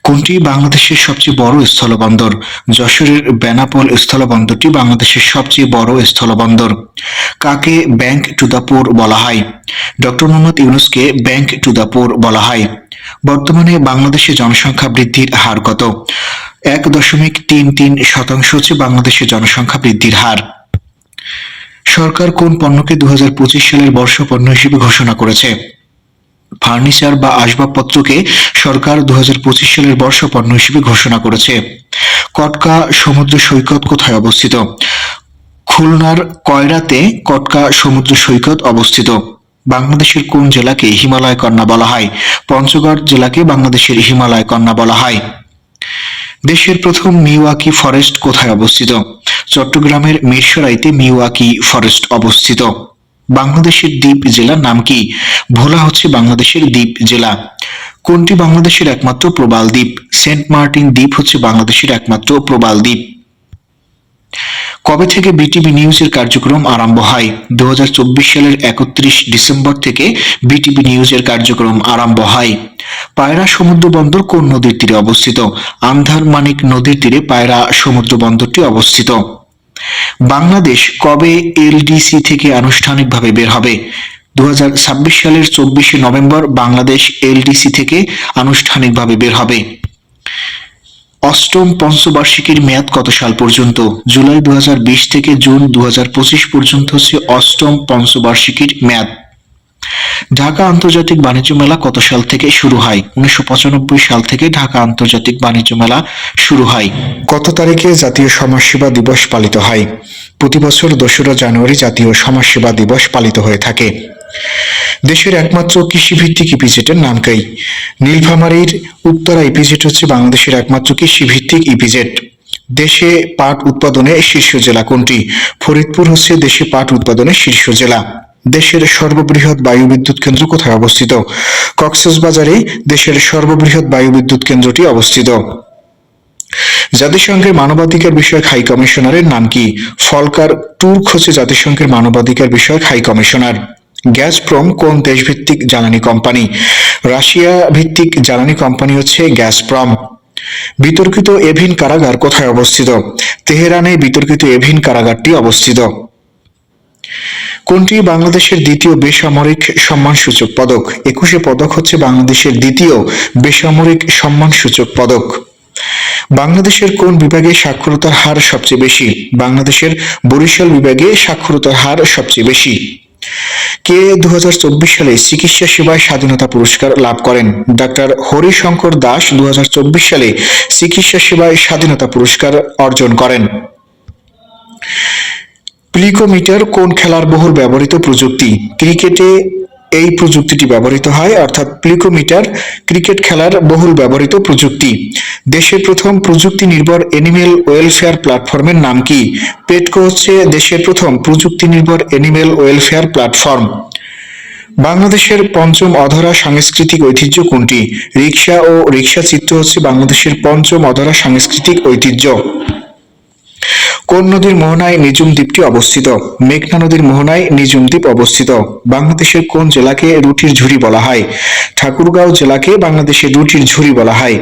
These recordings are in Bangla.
কোনটি বাংলাদেশের সবচেয়ে বড় স্থলবন্দর? যশোরের বেনাপোল স্থলবন্দরটি বাংলাদেশের সবচেয়ে বড় স্থলবন্দর। কাকে ব্যাংক টু দ্য পোর বলা হয়? ডক্টর মোহাম্মদ ইউনূসকে ব্যাংক টু দ্য পোর বলা হয়। বর্তমানে বাংলাদেশে জনসংখ্যা বৃদ্ধির হার কত? 1.33% হচ্ছে বাংলাদেশের জনসংখ্যা বৃদ্ধির হার। সরকার কোন পণ্যকে 2025 সালের বর্ষ পণ্য হিসেবে ঘোষণা করেছে? ফার্নিচার বা আসবাবপত্রকে সরকার 2025 সালের বর্ষ পণ্য হিসেবে ঘোষণা করেছে। কটকা সমুদ্র সৈকত কোথায় অবস্থিত? খুলনার কয়রাতে কটকা সমুদ্র সৈকত অবস্থিত। বাংলাদেশের কোন জেলাকে হিমালয় কন্যা বলা হয়? পঞ্চগড় জেলাকে বাংলাদেশের হিমালয় কন্যা বলা হয়। দেশের প্রথম মিওয়াকি ফরেস্ট কোথায় অবস্থিত? চট্টগ্রামের মিরসরাইতে মিওয়াকি ফরেস্ট অবস্থিত। বাংলাদেশের দ্বীপ জেলার নাম কি? ভোলা হচ্ছে বাংলাদেশের দ্বীপ জেলা। কোনটি বাংলাদেশের একমাত্র প্রবাল দ্বীপ? সেন্ট মার্টিন দ্বীপ হচ্ছে বাংলাদেশের একমাত্র প্রবাল দ্বীপ। কবে থেকে বিটিভি নিউজের কার্যক্রম আরম্ভ হয়? 2024 সালের 31 ডিসেম্বর থেকে বিটিভি নিউজের কার্যক্রম আরম্ভ হয়। পায়রা সমুদ্র বন্দর কোন নদীর তীরে অবস্থিত? আন্ধারমানিক নদীর তীরে পায়রা সমুদ্র বন্দরটি অবস্থিত। বাংলাদেশ কবে এলডিসি থেকে আনুষ্ঠানিকভাবে বের হবে? 2026 সালের 24 নভেম্বর বাংলাদেশ এলডিসি থেকে আনুষ্ঠানিকভাবে বের হবে। অষ্টম পঞ্চবার্ষিকীর মেয়াদ কত সাল পর্যন্ত? জুলাই 2020 থেকে জুন 2025 পর্যন্ত হচ্ছে অষ্টম পঞ্চবার্ষিকীর মেয়াদ। ঢাকা আন্তর্জাতিক বাণিজ্য মেলা কত সাল থেকে শুরু হয়? 1995 সাল থেকে ঢাকা আন্তর্জাতিক বাণিজ্য মেলা শুরু হয়। কত তারিখে জাতীয় সমাজসেবা দিবস পালিত হয়? প্রতি বছর 2রা জানুয়ারি জাতীয় সমাজসেবা দিবস পালিত হয়ে থাকে। দেশের একমাত্র কৃষিভিত্তিক ইপিজেটের নাম কি? নীলফামারীর উত্তরা ইপিজেট হচ্ছে বাংলাদেশের একমাত্র কৃষিভিত্তিক ইপিজেট। দেশে পাট উৎপাদনে শীর্ষ জেলা কোনটি? ফরিদপুর হচ্ছে দেশে পাট উৎপাদনে শীর্ষ জেলা। দেশের সর্ববৃহৎ বায়ুবিদ্যুৎ কেন্দ্র কোথায় অবস্থিত? কক্সবাজারে দেশের সর্ববৃহৎ বায়ুবিদ্যুৎ কেন্দ্রটি অবস্থিত। জাতিসংঘের মানবাধিকার বিষয়ক হাই কমিশনারের নাম কি? ফলকার টুর্ক হচ্ছে জাতিসংঘের মানবাধিকার বিষয়ক হাই কমিশনার। গ্যাসপ্রম কোন দেশভিত্তিক জ্বালানি কোম্পানি? রাশিয়া ভিত্তিক জ্বালানি কোম্পানি হচ্ছে গ্যাসপ্রম। বিতর্কিত এভিন কারাগার কোথায় অবস্থিত? তেহরানে বিতর্কিত এভিন কারাগারটি অবস্থিত। কোনটি বাংলাদেশের দ্বিতীয় বেসামরিক সম্মানসূচক পদক? 21 পদক হচ্ছে বাংলাদেশের দ্বিতীয় বেসামরিক সম্মানসূচক পদক। বাংলাদেশের কোন বিভাগে সাক্ষরতার হার সবচেয়ে বেশি? বাংলাদেশের বরিশাল বিভাগে সাক্ষরতার হার সবচেয়ে বেশি। কে 2024 সালে চিকিৎসা সেবায় স্বাধীনতা পুরস্কার লাভ করেন? ডাক্তার হরিশঙ্কর দাস 2024 সালে চিকিৎসা সেবায় স্বাধীনতা পুরস্কার অর্জন করেন। প্লিকোমিটার কোন খেলার বহুল ব্যবহৃত প্রযুক্তি? ক্রিকেটে এই প্রযুক্তিটি ব্যবহৃত হয়, অর্থাৎ প্লিকোমিটার ক্রিকেট খেলার বহুল ব্যবহৃত প্রযুক্তি। দেশের প্রথম প্রযুক্তি নির্ভর অ্যানিমেল ওয়েলফেয়ার প্ল্যাটফর্মের নাম কি? পেটকো হচ্ছে দেশের প্রথম প্রযুক্তি নির্ভর অ্যানিমেল ওয়েলফেয়ার প্ল্যাটফর্ম। বাংলাদেশের পঞ্চম অধরা সাংস্কৃতিক ঐতিহ্য কোনটি? রিক্সা ও রিক্সা চিত্র হচ্ছে বাংলাদেশের পঞ্চম অধরা সাংস্কৃতিক ঐতিহ্য। কোন নদীর মোহনায় নিজুম দ্বীপটি অবস্থিত? মেঘনা নদীর মোহনায় নিজুম দ্বীপ অবস্থিত। বাংলাদেশের কোন জেলাকে রুটির ঝুড়ি বলা হয়? ঠাকুরগাঁও জেলাকে বাংলাদেশের রুটির ঝুড়ি বলা হয়।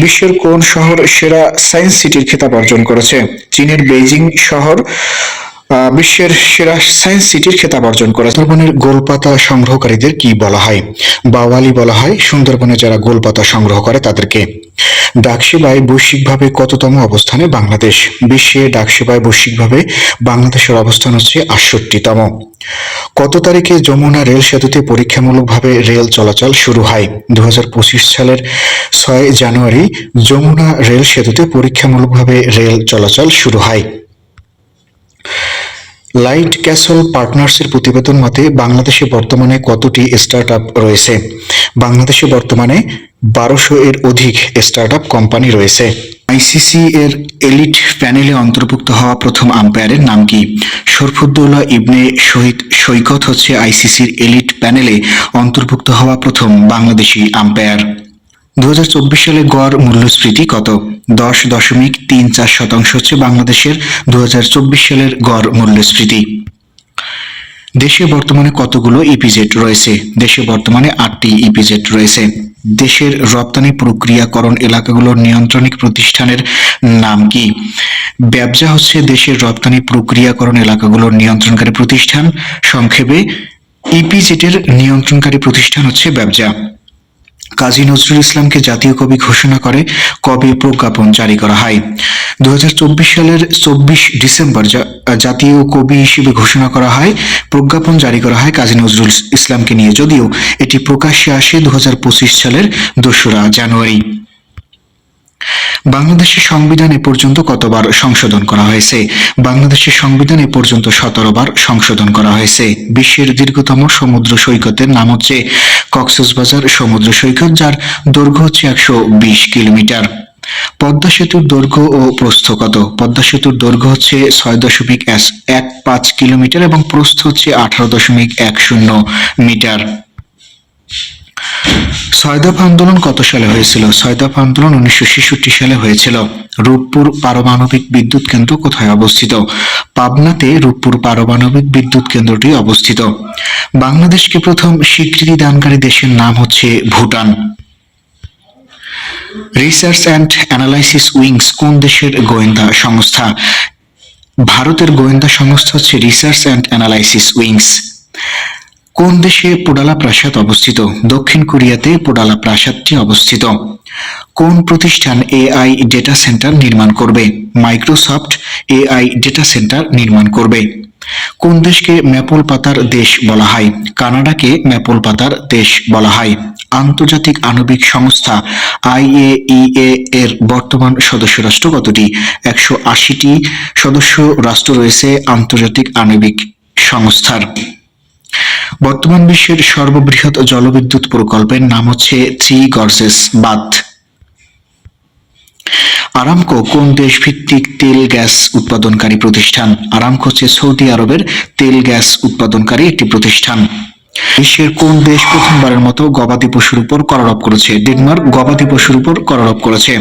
বিশ্বের কোন শহর সেরা সায়েন্স সিটির খেতাব অর্জন করেছে? চীনের বেইজিং শহর বিশ্বের সেরা সায়েন্স সিটির খেতাব অর্জন করে। সুন্দরবনের গোলপাতা সংগ্রহকারীদের কি বলা হয়? বাওয়ালি বলা হয় সুন্দরবনে যারা গোলপাতা সংগ্রহ করে তাদেরকে। ডাকসেবায় বৈশ্বিকভাবে কততম অবস্থানে বাংলাদেশ? বিশ্বে ডাকসেবায় বৈশ্বিকভাবে বাংলাদেশের অবস্থান হচ্ছে 68তম। কত তারিখে যমুনা রেল সেতুতে পরীক্ষামূলকভাবে রেল চলাচল শুরু হয়? 2025 সালের 6 জানুয়ারি যমুনা রেল সেতুতে পরীক্ষামূলকভাবে রেল চলাচল শুরু হয়। লাইট ক্যাসল পার্টনার্সের প্রতিবেদন মতে বাংলাদেশে বর্তমানে কতটি স্টার্টআপ রয়েছে? বাংলাদেশে বর্তমানে 1200 এর অধিক স্টার্টআপ কোম্পানি রয়েছে। আইসিসি এর এলিট প্যানেলে অন্তর্ভুক্ত হওয়া প্রথম আম্পায়ারের নাম কি? শরফুদ্দৌলা ইবনে শহীদ সৈকত হচ্ছে আইসিসির এলিট প্যানেলে অন্তর্ভুক্ত হওয়া প্রথম বাংলাদেশি আম্পায়ার। 2024 সালে গড় মূল্যস্ফীতি কত? 10.34% হচ্ছে বাংলাদেশের 2024 সালের গড় মূল্যস্ফীতি। দেশে বর্তমানে কতগুলো ইপিজেড রয়েছে? দেশে বর্তমানে 8টি ইপিজেড রয়েছে। দেশের রপ্তানি প্রক্রিয়াকরণ এলাকাগুলোর নিয়ন্ত্রণিক প্রতিষ্ঠানের নাম কি? ব্যবসা হচ্ছে দেশের রপ্তানি প্রক্রিয়াকরণ এলাকাগুলোর নিয়ন্ত্রণকারী প্রতিষ্ঠান। সংক্ষেপে ইপিজেটের নিয়ন্ত্রণকারী প্রতিষ্ঠান হচ্ছে ব্যবসা। কাজী নজরুল ইসলামকে জাতীয় কবি ঘোষণা করে কবে প্রজ্ঞাপন জারি করা হয়? 2024 সালের 24 ডিসেম্বর জাতীয় কবি হিসেবে ঘোষণা করা হয়। প্রজ্ঞাপন জারি করা হয় কাজী নজরুল ইসলামকে নিয়ে, যদিও এটি প্রকাশ্যে আসে 2025 সালের 2রা জানুয়ারি। বাংলাদেশের সংবিধান এ পর্যন্ত কতবার সংশোধন করা হয়েছে? বাংলাদেশের সংবিধান এ পর্যন্ত 17 বার সংশোধন করা হয়েছে। বিশ্বের দীর্ঘতম সমুদ্র সৈকতের নাম হচ্ছে কক্সবাজার সমুদ্র সৈকত, যার দৈর্ঘ্য হচ্ছে 120 কিলোমিটার। পদ্মা সেতুর দৈর্ঘ্য ও প্রস্থ কত? পদ্মা সেতুর দৈর্ঘ্য হচ্ছে 6.15 কিলোমিটার এবং প্রস্থ হচ্ছে 18.10 মিটার। ছয়দফা আন্দোলন কত সালে হয়েছিল? ছয়দফা আন্দোলন 1966 সালে হয়েছিল। রূপপুর পারমাণবিক বিদ্যুৎ কেন্দ্র কোথায় অবস্থিত? পাবনাতে রূপপুর পারমাণবিক বিদ্যুৎ কেন্দ্রটি অবস্থিত। বাংলাদেশকে প্রথম স্বীকৃতি দানকারী দেশের নাম হচ্ছে Bhutan. Research and analysis wings কোন দেশের গোয়েন্দা সংস্থা? ভারতের গোয়েন্দা সংস্থা হচ্ছে রিসার্চ অ্যান্ড অ্যানালাইসিস উইংস। কোন দেশে পোডালা প্রাসাদ অবস্থিত? দক্ষিণ কোরিয়াতে পোডালা প্রাসাদটি অবস্থিত। কোন প্রতিষ্ঠান এআই ডেটা সেন্টার নির্মাণ করবে? মাইক্রোসফট এআই ডেটা সেন্টার নির্মাণ করবে। কোন দেশকে ম্যাপল পাতার দেশ বলা হয়? কানাডাকে ম্যাপল পাতার দেশ বলা হয়। আন্তর্জাতিক আণবিক সংস্থা আইএইএ এর বর্তমান সদস্য রাষ্ট্র কতটি? 180টি সদস্য রাষ্ট্র রয়েছে আন্তর্জাতিক আণবিক সংস্থার। বর্তমান বিশ্বের সর্ববৃহৎ জলবিদ্যুৎ প্রকল্পের নাম হচ্ছে থ্রি গর্জেস বাঁধ। আরামকো কোন দেশ ভিত্তিক তেল গ্যাস উৎপাদনকারী প্রতিষ্ঠান? আরামকো হচ্ছে সৌদি আরবের তেল গ্যাস উৎপাদনকারী একটি প্রতিষ্ঠান। বিশ্বের কোন দেশ প্রথমবারের মতো গবাদি পশুর উপর করারোপ করেছে? ডেনমার্ক গবাদি পশুর উপর করারোপ করেছে।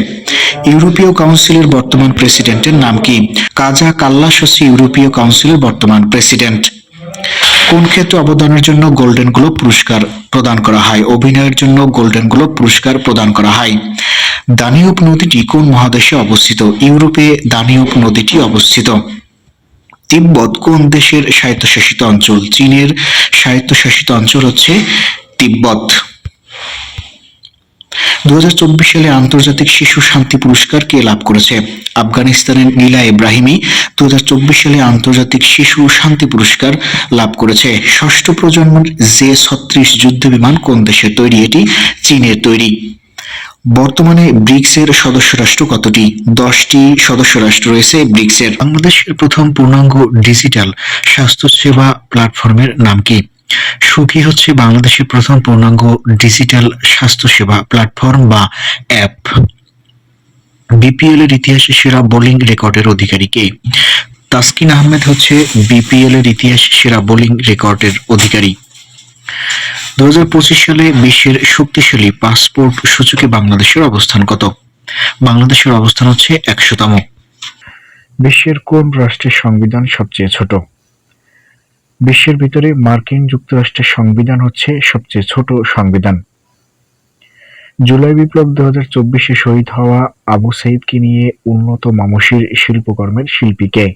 ইউরোপীয় কাউন্সিলের বর্তমান প্রেসিডেন্টের নাম কি? কাজা কাল্লাস হচ্ছে ইউরোপীয় কাউন্সিলের বর্তমান প্রেসিডেন্ট। কোন ক্ষেত্রে অবদানের জন্য গোল্ডেন গ্লোব পুরস্কার প্রদান করা হয়? অভিনয়ের জন্য গোল্ডেন গ্লোব পুরস্কার প্রদান করা হয়। দানিউব নদীটি কোন মহাদেশে অবস্থিত? ইউরোপে দানিউব নদীটি অবস্থিত। তিব্বত কোন দেশের স্বায়ত্তশাসিত অঞ্চল? চীনের স্বায়ত্তশাসিত অঞ্চল হচ্ছে তিব্বত। 2024 সালে আন্তর্জাতিক শিশু শান্তি পুরস্কার কে লাভ করেছে? আফগানিস্তানের নীলা ইব্রাহিমি 2024 সালে আন্তর্জাতিক শিশু শান্তি পুরস্কার লাভ করেছে। ষষ্ঠ প্রজন্মের জে-36 যুদ্ধ বিমান কোন দেশের তৈরি? এটি চীনের তৈরি। বর্তমানে ব্রিক্সের সদস্য রাষ্ট্র কতটি? 10টি সদস্য রাষ্ট্র রয়েছে ব্রিক্সের। বাংলাদেশের প্রথম পূর্ণাঙ্গ ডিজিটাল স্বাস্থ্যসেবা প্ল্যাটফর্মের নাম কি? সুখী হচ্ছে বাংলাদেশের প্রথম পূর্ণাঙ্গ ডিজিটাল স্বাস্থ্যসেবা প্ল্যাটফর্ম বা অ্যাপ। বিপিএল এর ইতিহাসে সেরা বোলিং রেকর্ডের অধিকারী কে? তাসকিন আহমেদ হচ্ছে বিপিএল এর ইতিহাসে সেরা বোলিং রেকর্ডের অধিকারী। 2025 সালে বিশ্বের শক্তিশালী পাসপোর্ট সূচকে বাংলাদেশের অবস্থান কত? বাংলাদেশের অবস্থান হচ্ছে 100তম। বিশ্বের কোন রাষ্ট্রের সংবিধান সবচেয়ে ছোট? বিশ্বের ভিতরে মার্কিন যুক্তরাষ্ট্রের সংবিধান হচ্ছে সবচেয়ে ছোট সংবিধান। জুলাই বিপ্লব 2024-এ শহীদ হওয়া আবু সাইদকে নিয়ে উন্নত মামসির শিল্পকর্মের শিল্পী কে?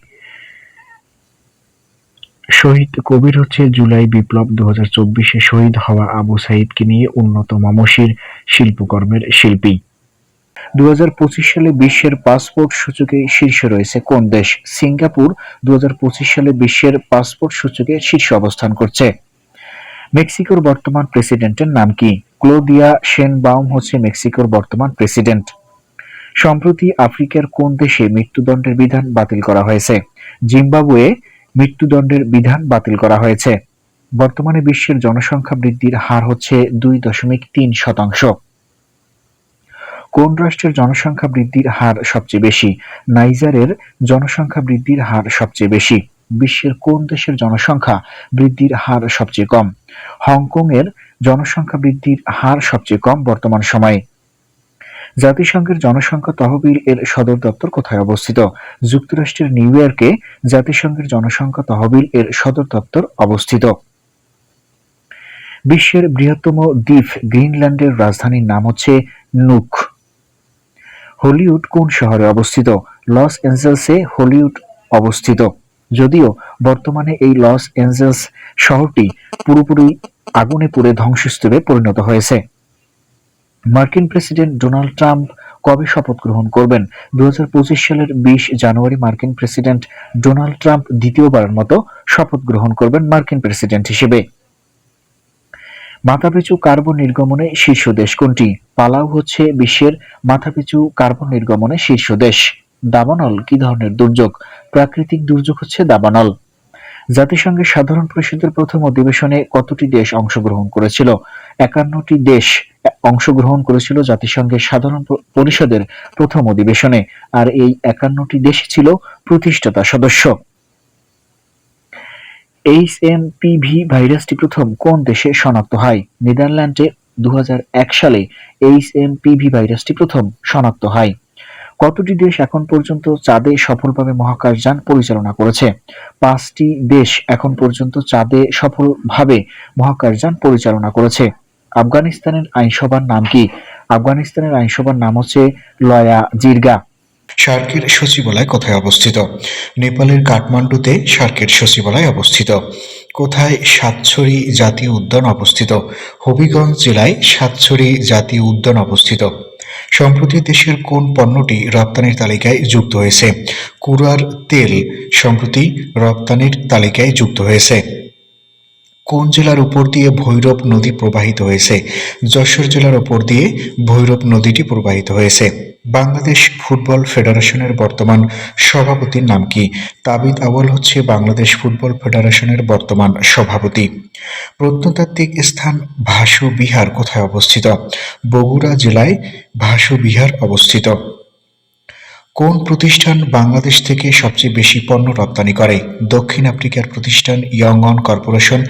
শহীদ কবির হচ্ছে জুলাই বিপ্লব 2024-এ শহীদ হওয়া আবু সাইদকে নিয়ে উন্নত মামসির শিল্পকর্মের শিল্পী। 2025 সালে বিশ্বের পাসপোর্ট সূচকে শীর্ষে রয়েছে কোন দেশ? সিঙ্গাপুর 2025 সালে বিশ্বের পাসপোর্ট সূচকে শীর্ষে অবস্থান করছে। মেক্সিকোর বর্তমান প্রেসিডেন্টের নাম কি? ক্লোদিয়া শেনবাউম হচ্ছে মেক্সিকোর বর্তমান প্রেসিডেন্ট। সম্প্রতি আফ্রিকার কোন দেশে মৃত্যুদণ্ডের বিধান বাতিল করা হয়েছে? জিম্বাবুয়ে মৃত্যুদণ্ডের বিধান বাতিল করা হয়েছে। বর্তমানে বিশ্বের জনসংখ্যা বৃদ্ধির হার হচ্ছে 2.3%। কোন রাষ্ট্রের জনসংখ্যা বৃদ্ধির হার সবচেয়ে বেশি? নাইজারের জনসংখ্যা বৃদ্ধির হার সবচেয়ে বেশি। বিশ্বের কোন দেশের জনসংখ্যা বৃদ্ধির হার সবচেয়ে কম? হংকং এর জনসংখ্যা বৃদ্ধির হার সবচেয়ে কম বর্তমান সময়ে। জাতিসংঘের জনসংখ্যা তহবিল এর সদর দপ্তর কোথায় অবস্থিত? যুক্তরাষ্ট্রের নিউ ইয়র্কে জাতিসংঘের জনসংখ্যা তহবিল এর সদর দপ্তর অবস্থিত। বিশ্বের বৃহত্তম দ্বীপ গ্রিনল্যান্ডের রাজধানীর নাম হচ্ছে নুক। হলিউড কোন শহরে অবস্থিত? লস অ্যাঞ্জেলেসে হলিউড অবস্থিত, যদিও বর্তমানে এই লস অ্যাঞ্জেলেস শহরটি পুরোপুরি আগুনে পুড়ে ধ্বংসস্তূপে পরিণত হয়েছে। মার্কিন প্রেসিডেন্ট ডোনাল্ড ট্রাম্প কবে শপথ গ্রহণ করবেন? 2025 সালের 20 জানুয়ারি মার্কিন প্রেসিডেন্ট ডোনাল্ড ট্রাম্প দ্বিতীয়বারের মতো শপথ গ্রহণ করবেন মার্কিন প্রেসিডেন্ট হিসেবে। মাথাপিছু কার্বন নির্গমনে শীর্ষ দেশ কোনটি? পালাউ হচ্ছে বিশ্বের মাথাপিছু কার্বন নির্গমনে শীর্ষ দেশ। দাবানল কি ধরনের দুর্যোগ? প্রাকৃতিক দুর্যোগ হচ্ছে দাবানল। জাতিসংঘের সাধারণ পরিষদের প্রথম অধিবেশনে কতটি দেশ অংশগ্রহণ করেছিল? 51টি দেশ অংশগ্রহণ করেছিল জাতিসংঘের সাধারণ পরিষদের প্রথম অধিবেশনে, আর এই 51টি দেশ ছিল প্রতিষ্ঠাতা সদস্য। HMPV ভাইরাসটি প্রথম কোন দেশে শনাক্ত হয়? নেদারল্যান্ডে 2001 সালে HMPV ভাইরাসটি প্রথম শনাক্ত হয়। কতটি দেশ এখন পর্যন্ত চাঁদে সফলভাবে মহাকাশযান পরিচালনা করেছে? 5টি দেশ এখন পর্যন্ত চাঁদে সফলভাবে মহাকাশযান পরিচালনা করেছে। আফগানিস্তানের আইনসভার নাম কি? আফগানিস্তানের আইনসভার নাম হচ্ছে লয়া জিরগা। সার্কের সচিবালয় কোথায় অবস্থিত? নেপালের কাঠমান্ডুতে সার্কের সচিবালয় অবস্থিত। কোথায় সাতছড়ি জাতীয় উদ্যান অবস্থিত? হবিগঞ্জ জেলায় সাতছড়ি জাতীয় উদ্যান অবস্থিত। সম্প্রতি দেশের কোন পণ্যটি রপ্তানির তালিকায় যুক্ত হয়েছে? কুরার তেল সম্প্রতি রপ্তানির তালিকায় যুক্ত হয়েছে। কোন জেলার উপর দিয়ে ভৈরব নদী প্রবাহিত হয়েছে? যশোর জেলার উপর দিয়ে ভৈরব নদীটি প্রবাহিত হয়েছে। বাংলাদেশ ফুটবল ফেডারেশনের বর্তমান সভাপতির নাম কি? তাবিদ আউয়াল হচ্ছে বাংলাদেশ ফুটবল ফেডারেশনের বর্তমান সভাপতি। প্রত্নতাত্ত্বিক স্থান ভাসু বিহার কোথায় অবস্থিত? বগুড়া জেলায় ভাসু বিহার অবস্থিত। কোন প্রতিষ্ঠান বাংলাদেশ থেকে সবচেয়ে বেশি পণ্য রপ্তানি করে? দক্ষিণ আফ্রিকার প্রতিষ্ঠান ইয়ংঅন কর্পোরেশন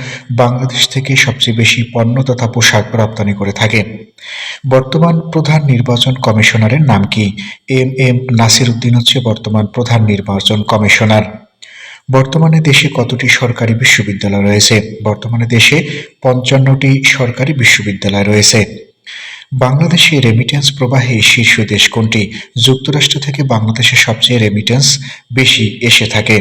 বাংলাদেশ থেকে সবচেয়ে বেশি পণ্য তথা পোশাক রপ্তানি করে থাকে। বর্তমান প্রধান নির্বাচন কমিশনারের নাম কি? এম নাসির উদ্দিন হচ্ছে বর্তমান প্রধান নির্বাচন কমিশনার। বর্তমানে দেশে কতটি সরকারি বিশ্ববিদ্যালয় রয়েছে? বর্তমানে দেশে 55টি সরকারি বিশ্ববিদ্যালয় রয়েছে। বাংলাদেশে রেমিটেন্স প্রবাহে শীর্ষ দেশ কোনটি? যুক্তরাষ্ট্র থেকে বাংলাদেশে সবচেয়ে রেমিটেন্স বেশি এসে থাকে।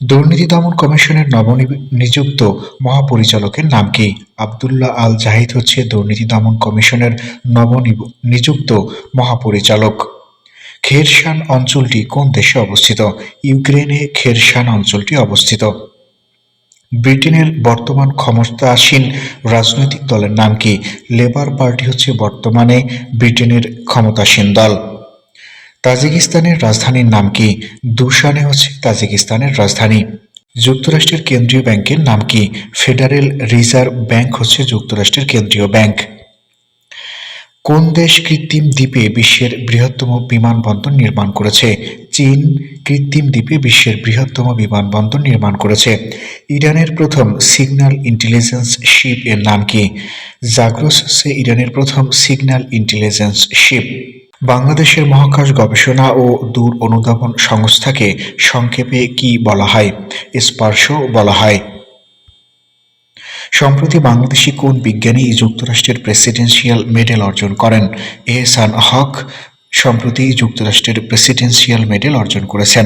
দুর্নীতি দমন কমিশনের নবনিযুক্ত মহাপরিচালকের নাম কি? আব্দুল্লাহ আল জাহিদ হচ্ছে দুর্নীতি দমন কমিশনের নবনিযুক্ত মহাপরিচালক। খেরসান অঞ্চলটি কোন দেশে অবস্থিত? ইউক্রেনে খেরসান অঞ্চলটি অবস্থিত। ব্রিটেনের বর্তমান ক্ষমতাসীন রাজনৈতিক দলের নাম কি? লেবার পার্টি হচ্ছে বর্তমানে ব্রিটেনের ক্ষমতাসীন দল। তাজিকিস্তানের রাজধানীর নাম কি? দুশানে হচ্ছে তাজিকিস্তানের রাজধানী। যুক্তরাষ্ট্রের কেন্দ্রীয় ব্যাংকের নাম কি? ফেডারেল রিজার্ভ ব্যাংক হচ্ছে যুক্তরাষ্ট্রের কেন্দ্রীয় ব্যাংক। কোন দেশ কৃত্রিম দ্বীপে বিশ্বের বৃহত্তম বিমানবন্দর নির্মাণ করেছে? চীন কৃত্রিম দ্বীপে বিশ্বের বৃহত্তম বিমানবন্দর নির্মাণ করেছে। ইরানের প্রথম সিগন্যাল ইন্টেলিজেন্স শিপ এর নাম কি? জাগ্রোস হচ্ছে ইরানের প্রথম সিগন্যাল ইন্টেলিজেন্স শিপ। বাংলাদেশের মহাকাশ গবেষণা ও দূর অনুধাবন সংস্থাকে সংক্ষেপে কি বলা হয়? স্পারসো বলা হয়। সম্প্রতি বাংলাদেশি কোন বিজ্ঞানী যুক্তরাষ্ট্রের প্রেসিডেন্সিয়াল মেডেল অর্জন করেন? এহসান হক সম্প্রতি যুক্তরাষ্ট্রের প্রেসিডেন্সিয়াল মেডেল অর্জন করেছেন।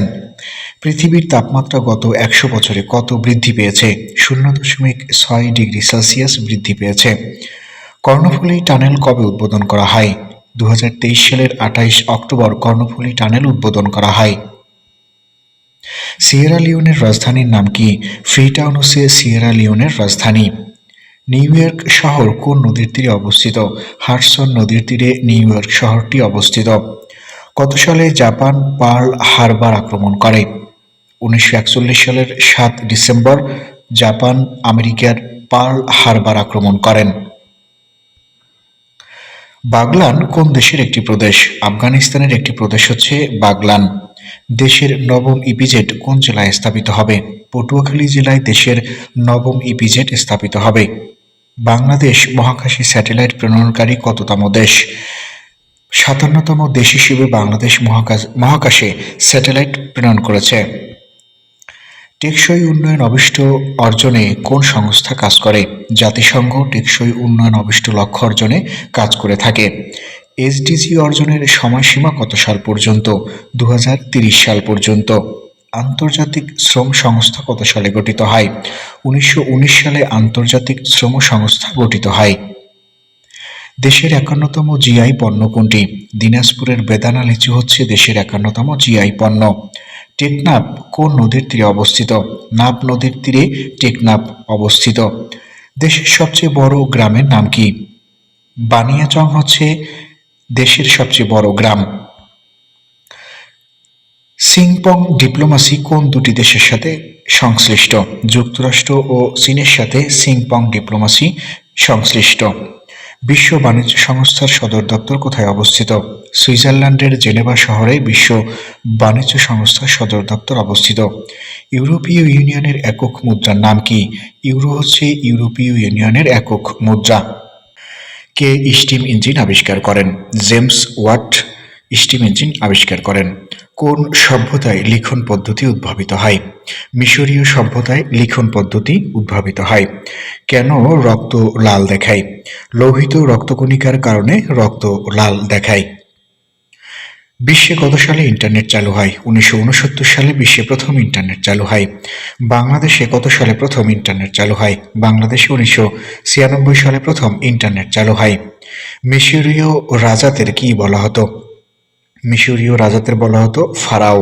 পৃথিবীর তাপমাত্রা গত 100 বছরে কত বৃদ্ধি পেয়েছে? 0.6 ডিগ্রি সেলসিয়াস বৃদ্ধি পেয়েছে। কর্ণফুলী টানেল কবে উদ্বোধন করা হয়? 2023 সালের 28 অক্টোবর কর্ণফুলী টানেল উদ্বোধন করা হয়। সিয়েরা লিওনের রাজধানীর নাম কি? ফ্রিটাউন হচ্ছে সিয়েরা লিওনের রাজধানী। নিউ ইয়র্ক শহর কোন নদীর তীরে অবস্থিত? হাডসন নদীর তীরে নিউ ইয়র্ক শহরটি অবস্থিত। কত সালে জাপান পার্ল হারবার আক্রমণ করে? 1941 সালের 7 ডিসেম্বর জাপান আমেরিকার পার্ল হারবার আক্রমণ করেন। বাগলান কোন দেশের একটি প্রদেশ? আফগানিস্তানের একটি প্রদেশ হচ্ছে বাগলান। দেশের নবম ইপিজেড কোন জেলায় স্থাপিত হবে? পটুয়াখালী জেলায় দেশের নবম ইপিজেড স্থাপিত হবে। বাংলাদেশ মহাকাশে স্যাটেলাইট প্রেরণকারী কততম দেশ? 57তম দেশ হিসেবে বাংলাদেশ মহাকাশে স্যাটেলাইট প্রেরণ করেছে। টেকসই উন্নয়ন অভিষ্ট অর্জনে কোন সংস্থা কাজ করে? জাতিসংঘ টেকসই উন্নয়ন অভিষ্ট লক্ষ্য অর্জনে কাজ করে থাকে। এসডিজি অর্জনের সময়সীমা কত সাল পর্যন্ত? 2030 সাল পর্যন্ত। আন্তর্জাতিক শ্রম সংস্থা কত সালে গঠিত হয়? 1919 সালে আন্তর্জাতিক শ্রম সংস্থা গঠিত হয়। দেশের 51তম জিআই পণ্য কোনটি? দিনাজপুরের বেদানা লিচু হচ্ছে দেশের 51তম জিআই পণ্য। টেকনাফ কোন নদীর তীরে অবস্থিত? নাফ নদীর তীরে টেকনাফ অবস্থিত। দেশের সবচেয়ে বড় গ্রামের নাম কি? বানিয়াচং হচ্ছে দেশের সবচেয়ে বড় গ্রাম। সিংপং ডিপ্লোমাসি কোন দুটি দেশের সাথে সংশ্লিষ্ট? যুক্তরাষ্ট্র ও চীনের সাথে সিংপং ডিপ্লোমাসি সংশ্লিষ্ট। বিশ্ব বাণিজ্য সংস্থার সদর দপ্তর কোথায় অবস্থিত? সুইজারল্যান্ডের জেনেভা শহরে বিশ্ব বাণিজ্য সংস্থার সদর দপ্তর অবস্থিত। ইউরোপীয় ইউনিয়নের একক মুদ্রার নাম কি? ইউরো হচ্ছে ইউরোপীয় ইউনিয়নের একক মুদ্রা। কে স্টিম ইঞ্জিন আবিষ্কার করেন? জেমস ওয়াট স্টিম ইঞ্জিন আবিষ্কার করেন। কোন সভ্যতায় লিখন পদ্ধতি উদ্ভাবিত হয়? মিশরীয় সভ্যতায় লিখন পদ্ধতি উদ্ভাবিত হয়। কেন রক্ত লাল দেখায়? লোহিত রক্তকণিকার কারণে রক্ত লাল দেখায়। বিশ্বে কত সালে ইন্টারনেট চালু হয়? 1969 সালে বিশ্বে প্রথম ইন্টারনেট চালু হয়। বাংলাদেশে কত সালে প্রথম ইন্টারনেট চালু হয়? বাংলাদেশে 1996 সালে প্রথম ইন্টারনেট চালু হয়। মিশরীয় রাজাদের কি বলা হতো? মিশরীয় রাজাদের বলা হতো ফারাও।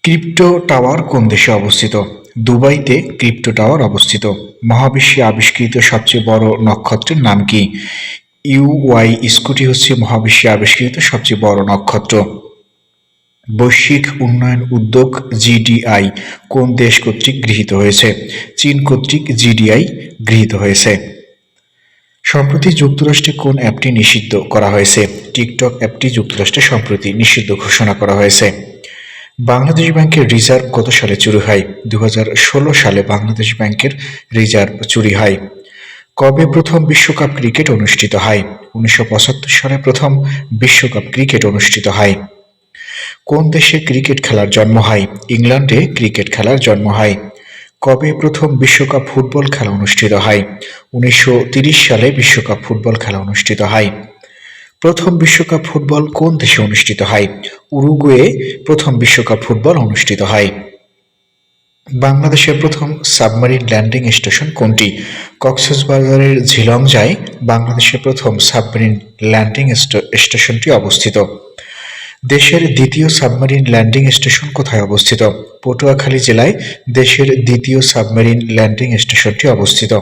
ক্রিপ্টো টাওয়ার কোন দেশে অবস্থিত? দুবাইতে ক্রিপ্টো টাওয়ার অবস্থিত। মহাবিশ্বে আবিষ্কৃত সবচেয়ে বড় নক্ষত্রের নাম কি? ইউওয়াই স্কুটি হচ্ছে মহাবিশ্বে আবিষ্কৃত সবচেয়ে বড় নক্ষত্র। বৈশ্বিক উন্নয়ন উদ্যোগ জিডিআই কোন দেশ কর্তৃক গৃহীত হয়েছে? চীন কর্তৃক জিডিআই গৃহীত হয়েছে। সম্প্রতি যুক্তরাষ্ট্রে কোন অ্যাপটি নিষিদ্ধ করা হয়েছে? টিকটক অ্যাপটি যুক্তরাষ্ট্রে সম্প্রতি নিষিদ্ধ ঘোষণা করা হয়েছে। বাংলাদেশ ব্যাংকের রিজার্ভ কত সালে চুরি হয়? 2016 সালে বাংলাদেশ ব্যাংকের রিজার্ভ চুরি হয়। কবে প্রথম বিশ্বকাপ ক্রিকেট অনুষ্ঠিত হয়? 1975 সালে প্রথম বিশ্বকাপ ক্রিকেট অনুষ্ঠিত হয়। কোন দেশে ক্রিকেট খেলার জন্ম হয়? ইংল্যান্ডে ক্রিকেট খেলার জন্ম হয়। কবে প্রথম বিশ্বকাপ ফুটবল খেলা অনুষ্ঠিত হয়? 1930 সালে বিশ্বকাপ ফুটবল খেলা অনুষ্ঠিত হয়। প্রথম বিশ্বকাপ ফুটবল কোন দেশে অনুষ্ঠিত হয়? উরুগুয়ে প্রথম বিশ্বকাপ ফুটবল অনুষ্ঠিত হয়। বাংলাদেশের প্রথম সাবমেরিন ল্যান্ডিং স্টেশন কোনটি? কক্সবাজারের ঝিলংজায় বাংলাদেশের প্রথম সাবমেরিন ল্যান্ডিং স্টেশনটি অবস্থিত। দেশের দ্বিতীয় সাবমেরিন ল্যান্ডিং স্টেশন কোথায় অবস্থিত? পটুয়াখালী জেলায় দেশের দ্বিতীয় সাবমেরিন ল্যান্ডিং স্টেশনটি অবস্থিত।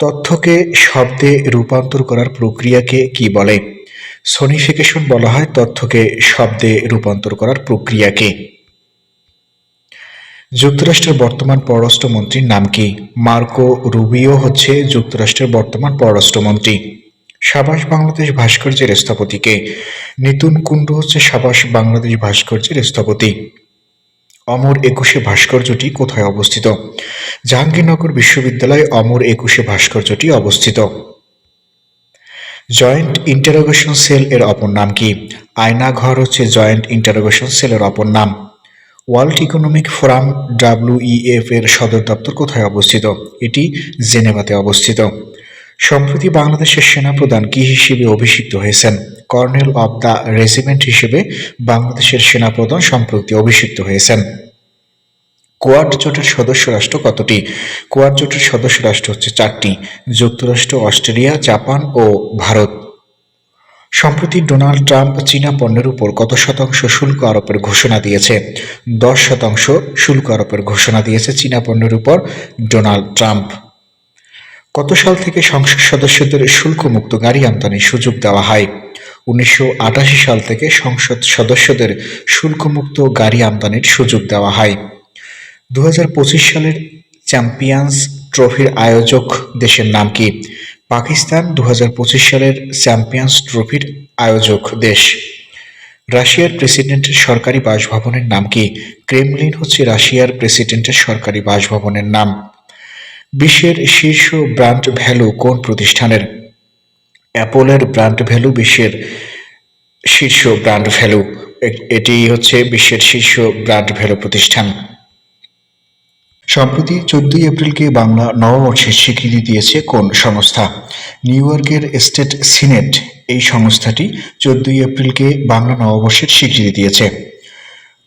তথ্যকে শব্দে রূপান্তর করার প্রক্রিয়াকে কি বলে? সনিফিকেশন বলা হয় তথ্যকে শব্দে রূপান্তর করার প্রক্রিয়াকে। যুক্তরাষ্ট্রের বর্তমান পররাষ্ট্রমন্ত্রীর নাম কি? মার্কো রুবিও হচ্ছে যুক্তরাষ্ট্রের বর্তমান পররাষ্ট্রমন্ত্রী। সাবাস বাংলাদেশ ভাস্কর্যের স্থপতি কে? নিতুন কুণ্ডু হচ্ছে সাবাস বাংলাদেশ ভাস্কর্যের স্থপতি। অমর একুশে ভাস্কর্যটি কোথায় অবস্থিত? জাহাঙ্গীরনগর বিশ্ববিদ্যালয়ে অমর একুশে ভাস্কর্যটি অবস্থিত। জয়েন্ট ইন্টারোগেশন সেল এর অপর নাম কি? আয়নাঘর হচ্ছে জয়েন্ট ইন্টারোগেশন সেলের অপর নাম। ওয়ার্ল্ড ইকোনমিক ফোরাম WEF এর সদর দপ্তর কোথায় অবস্থিত? এটি জেনেভাতে অবস্থিত। সম্প্রতি বাংলাদেশের সেনাপ্রধান কি হিসেবে অভিষিক্ত হয়েছেন? কর্নেল অব দ্য রেজিমেন্ট হিসেবে বাংলাদেশের সেনাপ্রধান সম্প্রতি অভিষিক্ত হয়েছেন। কোয়াড জোটের সদস্য রাষ্ট্র কতটি? কোয়াড জোটের সদস্য রাষ্ট্র হচ্ছে 4টি: যুক্তরাষ্ট্র, অস্ট্রেলিয়া, জাপান ও ভারত। সম্প্রতি ডোনাল্ড ট্রাম্প চীনা পণ্যের উপর কত শতাংশ শুল্ক আরোপের ঘোষণা দিয়েছে? 10% শুল্ক আরোপের ঘোষণা দিয়েছে চীনা পণ্যের উপর ডোনাল্ড ট্রাম্প। কত সাল থেকে সংসদ সদস্যদের শুল্কমুক্ত গাড়ি আমদানির সুযোগ দেওয়া হয়? 1988 সাল থেকে সংসদ সদস্যদের শুল্কমুক্ত গাড়ি আমদানির সুযোগ দেওয়া হয়। 2025 সালের চ্যাম্পিয়ন্স ট্রফির আয়োজক দেশের নাম কি? পাকিস্তান 2025 সালের চ্যাম্পিয়ন্স ট্রফির আয়োজক দেশ। রাশিয়ার প্রেসিডেন্টের সরকারি বাসভবনের নাম কি? ক্রেমলিন হচ্ছে রাশিয়ার প্রেসিডেন্টের সরকারি বাসভবনের নাম। বিশ্বের শীর্ষ ব্র্যান্ড ভ্যালু কোন প্রতিষ্ঠানের? অ্যাপলের ব্র্যান্ড ভ্যালু বিশ্বের শীর্ষ ব্র্যান্ড ভ্যালু। এটি হচ্ছে বিশ্বের শীর্ষ ব্র্যান্ড ভ্যালু প্রতিষ্ঠান। সম্প্রতি 14 এপ্রিলকে বাংলা নববর্ষের স্বীকৃতি দিয়েছে কোন সংস্থা? নিউ ইয়র্কের স্টেট সিনেট এই সংস্থাটি 14 এপ্রিলকে বাংলা নববর্ষের স্বীকৃতি দিয়েছে।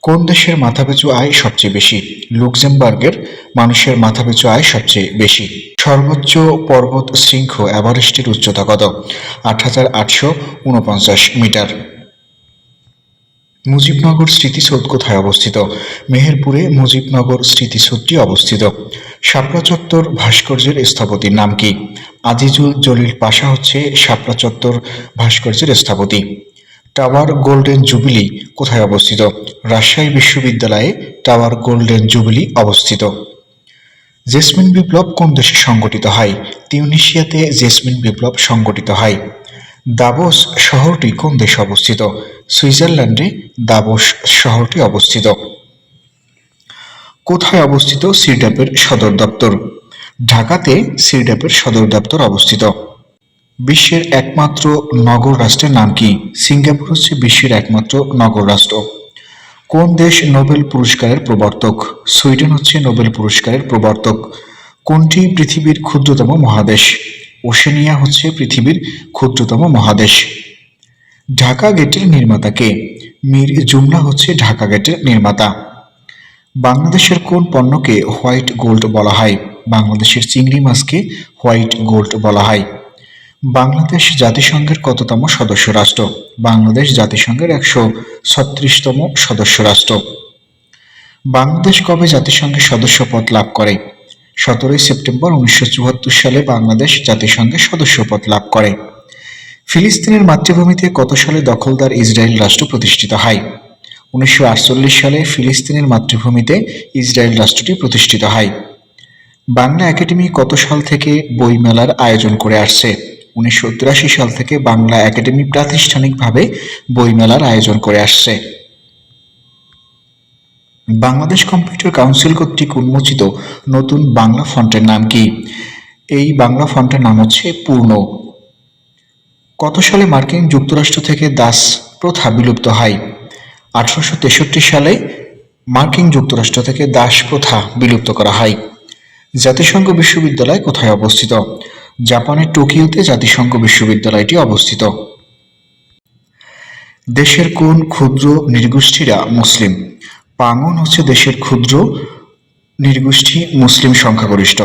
কোন দেশের মাথাপিছু আয় সবচেয়ে বেশি? লুক্সেমবার্গের মানুষের মাথাপিছু আয় সবচেয়ে বেশি। সর্বোচ্চ পর্বত শৃঙ্গ এভারেস্টের উচ্চতা কত? ৮,৮৪৯ মিটার। মুজিবনগর স্মৃতিসৌধ কোথায় অবস্থিত? মেহেরপুরে মুজিবনগর স্মৃতিসৌধটি অবস্থিত। শাপলা চত্বর ভাস্কর্যের স্থপতির নাম কি? আজিজুল জলিল পাশা হচ্ছে শাপলা চত্বর ভাস্কর্যের স্থপতি। টাওয়ার গোল্ডেন জুবিলি কোথায় অবস্থিত? রাজশাহী বিশ্ববিদ্যালয়ে টাওয়ার গোল্ডেন জুবিলি অবস্থিত। জেসমিন বিপ্লব কোন দেশে সংগঠিত হয়? তিউনিসিয়াতে জেসমিন বিপ্লব সংগঠিত হয়। দাভোস শহরটি কোন দেশে অবস্থিত? সুইজারল্যান্ডে দাভোস শহরটি অবস্থিত। কোথায় অবস্থিত সিডাপের সদর দপ্তর? ঢাকাতে সিডাপের সদর দপ্তর অবস্থিত। বিশ্বের একমাত্র নগর রাষ্ট্রের নাম কি? সিঙ্গাপুর হচ্ছে বিশ্বের একমাত্র নগর রাষ্ট্র। কোন দেশ নোবেল পুরস্কারের প্রবর্তক? সুইডেন হচ্ছে নোবেল পুরস্কারের প্রবর্তক। কোনটি পৃথিবীর ক্ষুদ্রতম মহাদেশ? ওশেনিয়া হচ্ছে পৃথিবীর ক্ষুদ্রতম মহাদেশ। ঢাকা গেটের নির্মাতা কে? মীর জুমলা হচ্ছে ঢাকা গেটের নির্মাতা। বাংলাদেশের কোন পণ্যকে হোয়াইট গোল্ড বলা হয়? বাংলাদেশের চিংড়ি মাছকে হোয়াইট গোল্ড বলা হয়। বাংলাদেশ জাতিসংঘের কততম সদস্য রাষ্ট্র? বাংলাদেশ জাতিসংঘের 136তম সদস্য রাষ্ট্র। বাংলাদেশ কবে জাতিসংঘের সদস্যপদ লাভ করে? 17 সেপ্টেম্বর 1974 সালে বাংলাদেশ জাতিসংঘের সদস্যপদ লাভ করে। ফিলিস্তিনের মাতৃভূমিতে কত সালে দখলদার ইসরায়েল রাষ্ট্র প্রতিষ্ঠিত হয়? 1948 সালে ফিলিস্তিনের মাতৃভূমিতে ইসরায়েল রাষ্ট্রটি প্রতিষ্ঠিত হয়। বাংলা একাডেমি কত সাল থেকে বইমেলার আয়োজন করে আসছে? 1983 সাল থেকে বাংলা একাডেমি প্রাতিষ্ঠানিকভাবে বইমেলার আয়োজন করে আসছে। বাংলাদেশ কম্পিউটার কাউন্সিল কর্তৃক উন্মোচিত নতুন বাংলা ফন্টের নাম কি? এই বাংলা ফন্টের নাম হচ্ছে পূর্ণ। কত সালে মার্কিন যুক্তরাষ্ট্র থেকে দাস প্রথা বিলুপ্ত হয়? 1863 সালে মার্কিন যুক্তরাষ্ট্র থেকে দাস প্রথা বিলুপ্ত করা হয়। জাতিসংঘ বিশ্ববিদ্যালয় কোথায় অবস্থিত? জাপানের টোকিওতে জাতিসংঘ বিশ্ববিদ্যালয়টি অবস্থিত। দেশের কোন ক্ষুদ্র নৃগোষ্ঠীরা মুসলিম? পাঙ্গন হচ্ছে দেশের ক্ষুদ্র নৃগোষ্ঠী, মুসলিম সংখ্যাগরিষ্ঠ।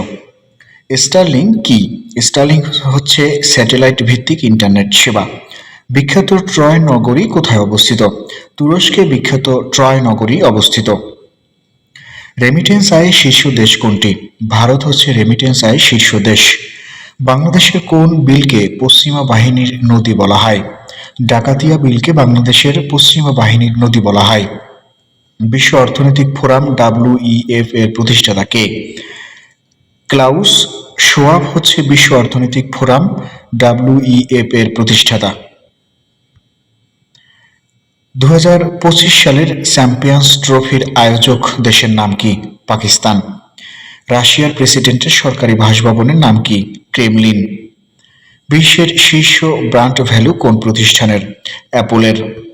স্টারলিং কি? স্টারলিং হচ্ছে স্যাটেলাইট ভিত্তিক ইন্টারনেট সেবা। বিখ্যাত ট্রয় নগরী কোথায় অবস্থিত? তুরস্কে বিখ্যাত ট্রয় নগরী অবস্থিত। রেমিটেন্স আয়ে শীর্ষ দেশ কোনটি? ভারত হচ্ছে রেমিটেন্স আয়ে শীর্ষ দেশ। বাংলাদেশের কোন বিলকে পশ্চিমা বাহিনীর নদী বলা হয়? ডাকাতিয়া বিলকে বাংলাদেশের পশ্চিমা বাহিনীর নদী বলা হয়। বিশ্ব অর্থনৈতিক ফোরাম WEF এর প্রতিষ্ঠাতা কে? ক্লাউস শোয়াব হচ্ছে বিশ্ব অর্থনৈতিক ফোরাম WEF এর প্রতিষ্ঠাতা। 2025 সালের চ্যাম্পিয়ন্স ট্রফির আয়োজক দেশের নাম কি? পাকিস্তান। রাশিয়ার প্রেসিডেন্টের সরকারি বাসভবনের নাম কি? ক্রেমলিন। বিশ্বের শীর্ষ ব্র্যান্ড ভ্যালু কোন প্রতিষ্ঠানের? অ্যাপলের।